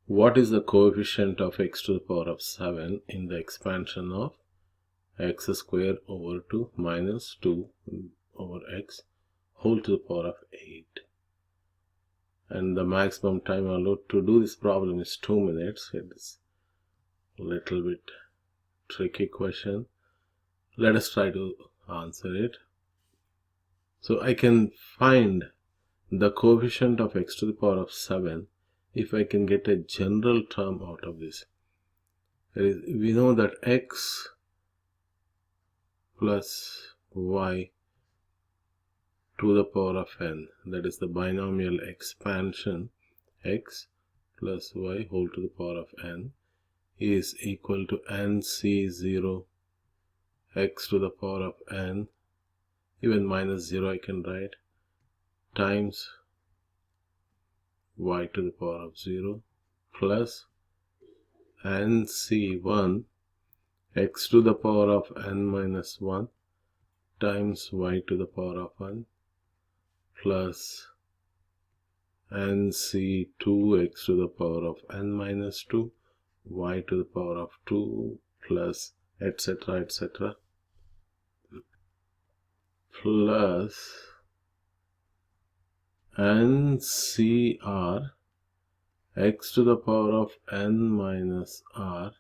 What is the coefficient of x to the power of 7 in the expansion of x square over 2 minus 2 over x whole to the power of 8? And the maximum time allowed to do this problem is 2 minutes. It is a little bit tricky question. Let us try to answer it. So I can find the coefficient of x to the power of 7 if I can get a general term out of this. We know that x plus y to the power of n, that is the binomial expansion, x plus y whole to the power of n, is equal to nc0 x to the power of n, even minus 0 I can write, times y to the power of 0 plus nc1 x to the power of n minus 1 times y to the power of 1 plus nc2 x to the power of n minus 2 y to the power of 2 plus etc etc plus ncr x to the power of n minus r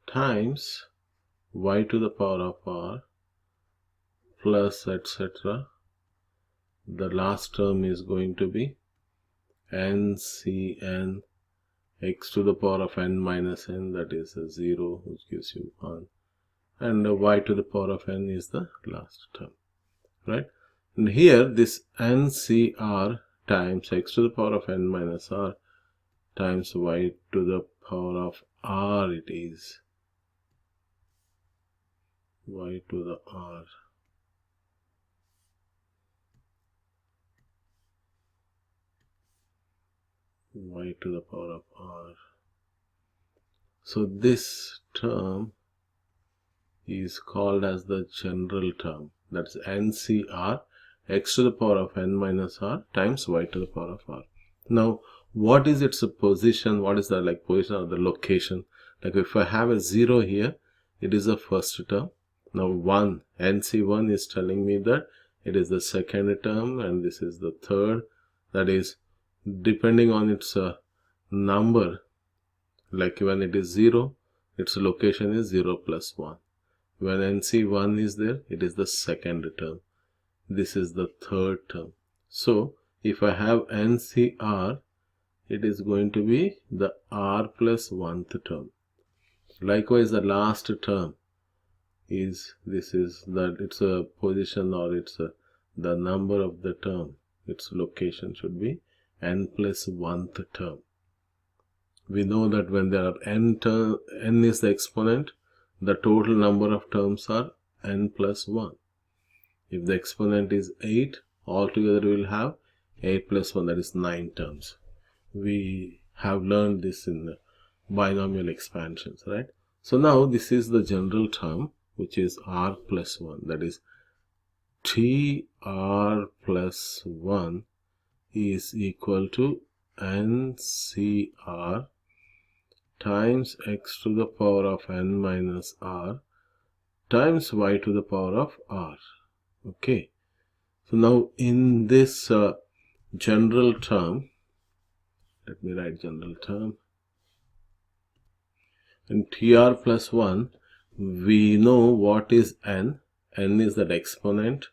times y to the power of r plus etc. The last term is going to be ncn x to the power of n minus n, that is a 0, which gives you 1, and y to the power of n is the last term, right? And here this ncr times x to the power of n minus r times y to the power of r, it is y to the r. Y to the power of r. So this term is called as the general term, that's ncr x to the power of n minus r times y to the power of r. Now what is its position? What is the position or the location? Like if I have a 0 here, it is the first term. Now nc1 is telling me that it is the second term, and this is the third. That is, depending on its number, like when it is 0, its location is 0 plus 1. When nc1 is there, it is the second term. This is the third term. So if I have ncr, it is going to be the r plus 1th term. Likewise, the last term is, this is that it's a position, or it's the number of the term. Its location should be n plus 1th term. We know that when there are n is the exponent, the total number of terms are n plus 1. If the exponent is 8, altogether we will have 8 plus 1, that is 9 terms. We have learned this in the binomial expansions, right? So now this is the general term, which is r plus 1, that is tr plus 1 is equal to ncr times x to the power of n minus r times y to the power of r. Okay, so now in this general term, let me write general term. In tr plus 1, we know what is n. N is that exponent,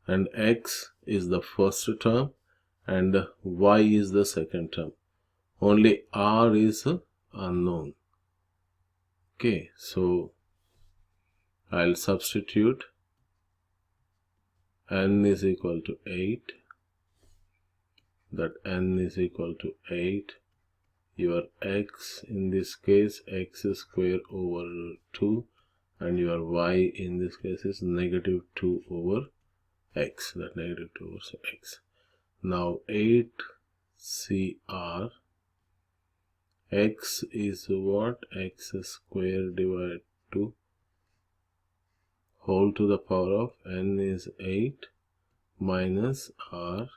and x is the first term, and y is the second term. Only r is unknown. Okay, so I'll substitute n is equal to 8, that n is equal to 8. Your x, in this case, x square over 2, and your y in this case is negative 2 over x, that negative 2 over x. Now 8cr, x is what? X square divided 2 whole to the power of n is 8 minus r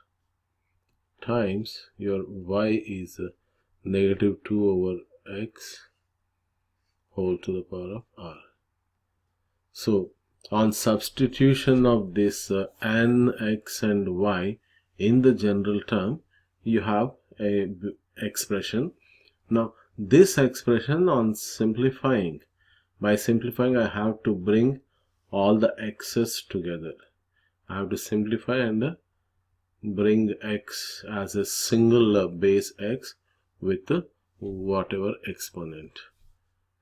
times your y is negative 2 over x whole to the power of r. So on substitution of this n, x and y in the general term, you have a expression. Now this expression, on simplifying, by simplifying I have to bring all the x's together. I have to simplify and bring x as a single base x with whatever exponent.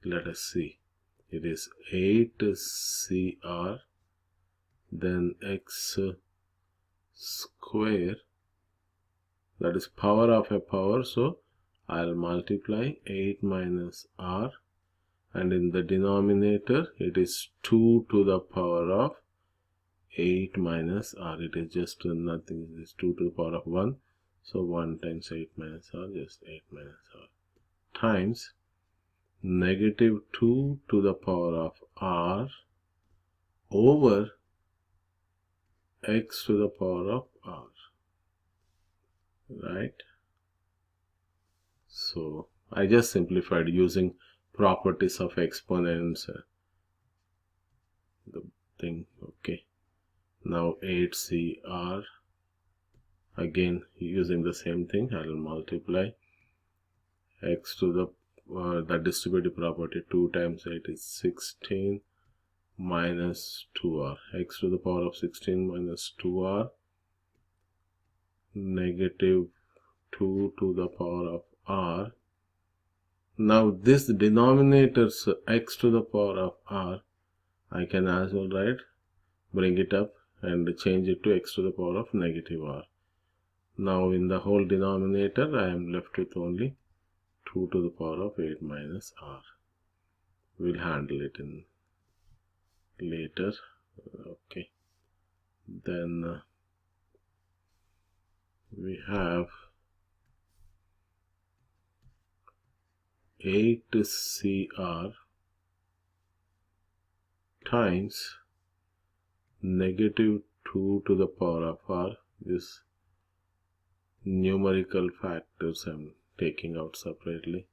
Let us see. It is 8cr, then x square, that is power of a power, so I'll multiply 8 minus r, and in the denominator it is 2 to the power of 8 minus r. It is just nothing, it is 2 to the power of 1, so 1 times 8 minus r, just 8 minus r, times negative 2 to the power of r over x to the power of r, right? So I just simplified using properties of exponents, the thing. Okay, now 8cr, again using the same thing, I will multiply x to the the distributive property, 2 times 8 is 16 minus 2r, x to the power of 16 minus 2r, negative 2 to the power of r. Now this denominator's x to the power of r, I can as well write, bring it up and change it to x to the power of negative r. Now in the whole denominator I am left with only 2 to the power of 8 minus r. We'll handle it in later. Okay, then we have 8cr times negative 2 to the power of r. This numerical factors I'm taking out separately.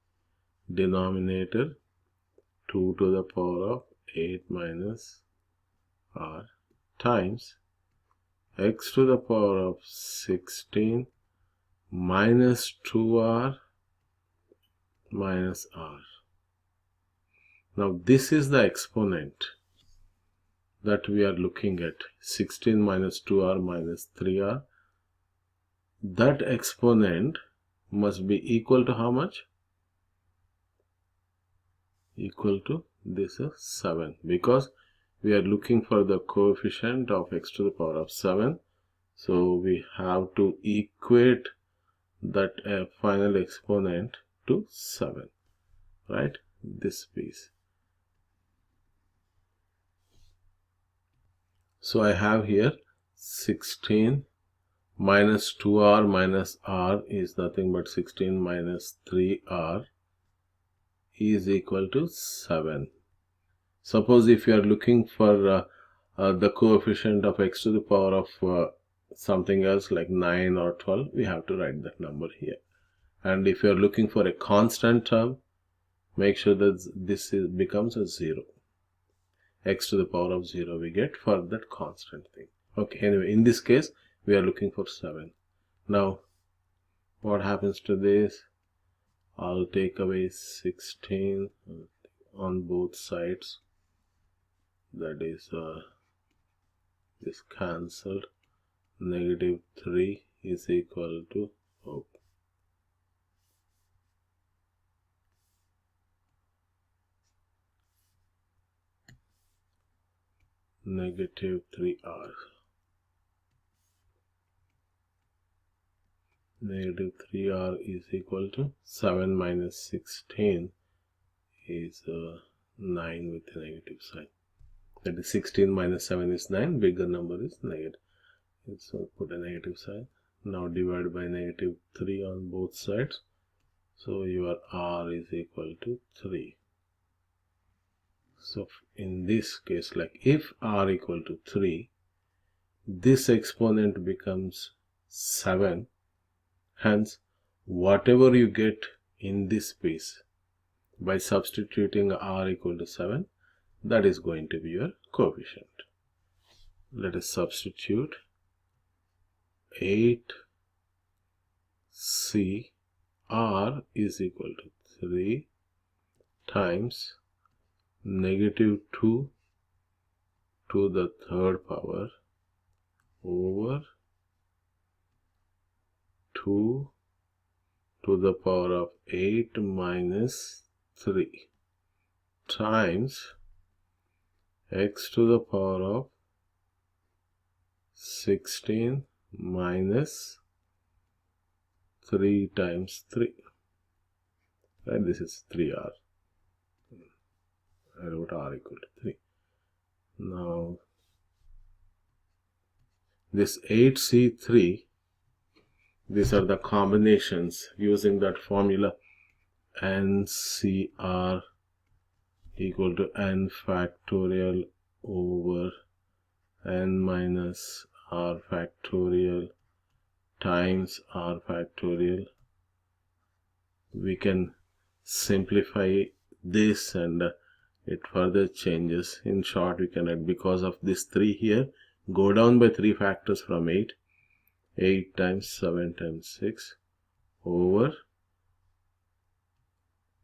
Denominator 2 to the power of 8 minus r times x to the power of 16 minus 2r minus r. Now this is the exponent that we are looking at, 16 minus 2r minus 3r. That exponent must be equal to how much? Equal to this is 7, because we are looking for the coefficient of x to the power of 7. So we have to equate that final exponent to 7, right? This piece. So I have here 16 minus 2r minus r is nothing but 16 minus 3r is equal to 7. Suppose if you are looking for the coefficient of x to the power of something else like 9 or 12, we have to write that number here. And if you are looking for a constant term, make sure that this becomes a 0. X to the power of 0 we get for that constant thing. Okay, anyway, in this case we are looking for 7. Now what happens to this? I'll take away 16 on both sides, that is this cancelled. Negative 3 is equal to negative 3r. Negative 3r is equal to 7 minus 16 is 9 with a negative sign. That is 16 minus 7 is 9, bigger number is negative. So put a negative sign. Now divide by negative 3 on both sides. So your r is equal to 3. So in this case, like if r equal to 3, this exponent becomes 7. Hence, whatever you get in this space by substituting r equal to 7, that is going to be your coefficient. Let us substitute 8c r is equal to 3 times negative 2 to the third power over 2 to the power of 8 minus 3 times x to the power of 16 minus 3 times 3. Right? This is 3r. I wrote r equal to 3. Now, this 8c3, these are the combinations using that formula NCR equal to n factorial over n minus r factorial times r factorial. We can simplify this and it further changes. In short, we can add, because of this 3 here, go down by 3 factors from 8. 8 times 7 times 6 over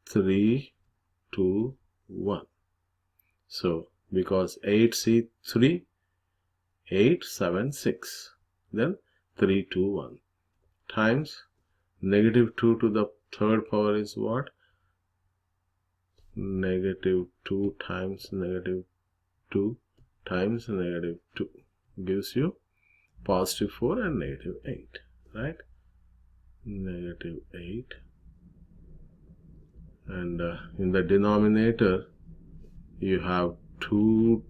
3 to 1. So, because 8c3, 8, 7, 6, then 3 to 1 times negative 2 to the third power is what? Negative 2 times negative 2 times negative 2 gives you positive 4 and negative 8, right? Negative 8, and in the denominator you have 2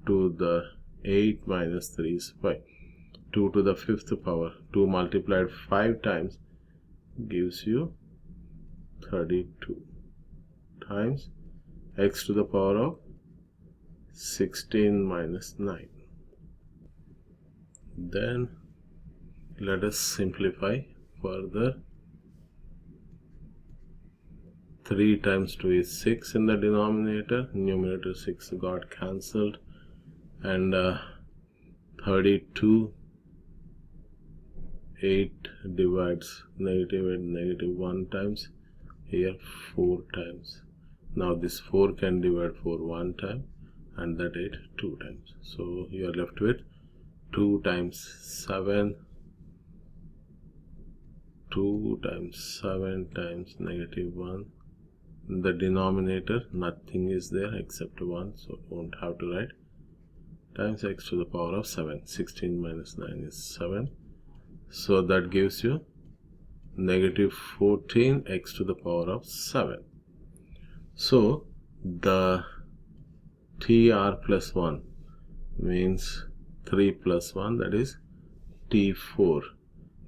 to the 8 minus 3 is 5. 2 to the 5th power, 2 multiplied 5 times gives you 32 times x to the power of 16 minus 9. Then let us simplify further. 3 times 2 is 6 in the denominator, numerator 6 got cancelled, and 32, 8 divides negative and negative 1 times, here 4 times. Now this 4 can divide 4 1 time and that 8 2 times. So you are left with 2 times 7, 2 times 7 times negative 1. In the denominator, nothing is there except 1, so don't have to write, times x to the power of 7. 16 minus 9 is 7. So that gives you negative 14 x to the power of 7. So the TR plus 1 means 3 plus 1, that is T4.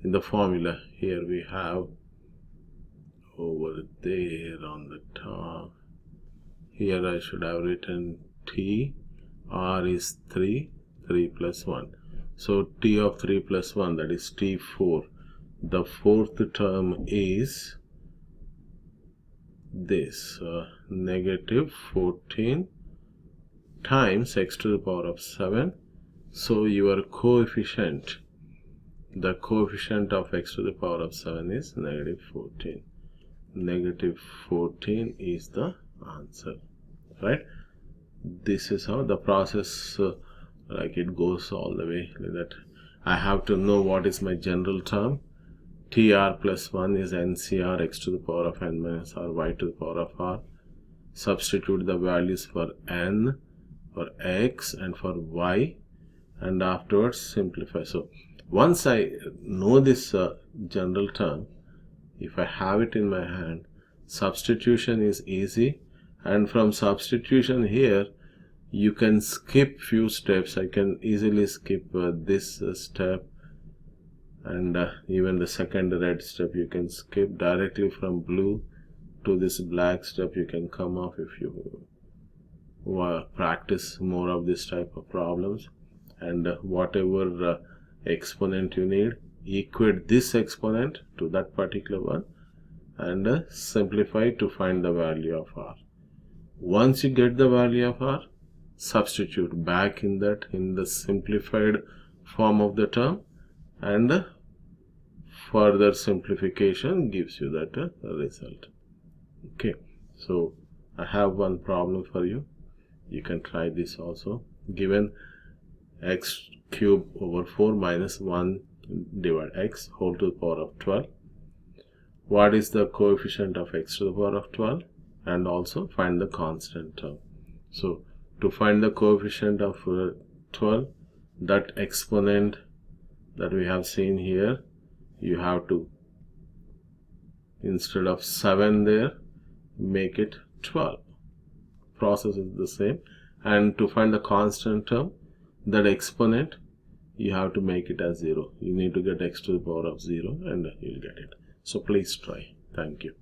In the formula here we have over there on the top, here I should have written T, R is 3, 3 plus 1. So T of 3 plus 1, that is T4. The fourth term is this, negative 14 times x to the power of 7. So your coefficient, the coefficient of x to the power of 7 is negative 14. Negative 14 is the answer, right? This is how the process like it goes all the way like that. I have to know what is my general term. TR plus 1 is NCR x to the power of n minus r y to the power of r. Substitute the values for n, for x and for y, and afterwards simplify. So once I know this general term, if I have it in my hand, substitution is easy, and from substitution here you can skip few steps. I can easily skip this step, and even the second red step you can skip. Directly from blue to this black step you can come off if you practice more of this type of problems. And whatever exponent you need, equate this exponent to that particular one and simplify to find the value of r. Once you get the value of r, substitute back in the simplified form of the term, and further simplification gives you that result. Okay, so I have one problem for you. You can try this also. Given x cube over 4 minus 1 divided x whole to the power of 12. What is the coefficient of x to the power of 12? And also find the constant term. So to find the coefficient of 12, that exponent that we have seen here, you have to, instead of 7 there, make it 12. Process is the same. And to find the constant term, that exponent, you have to make it as 0. You need to get x to the power of 0 and you'll get it. So please try. Thank you.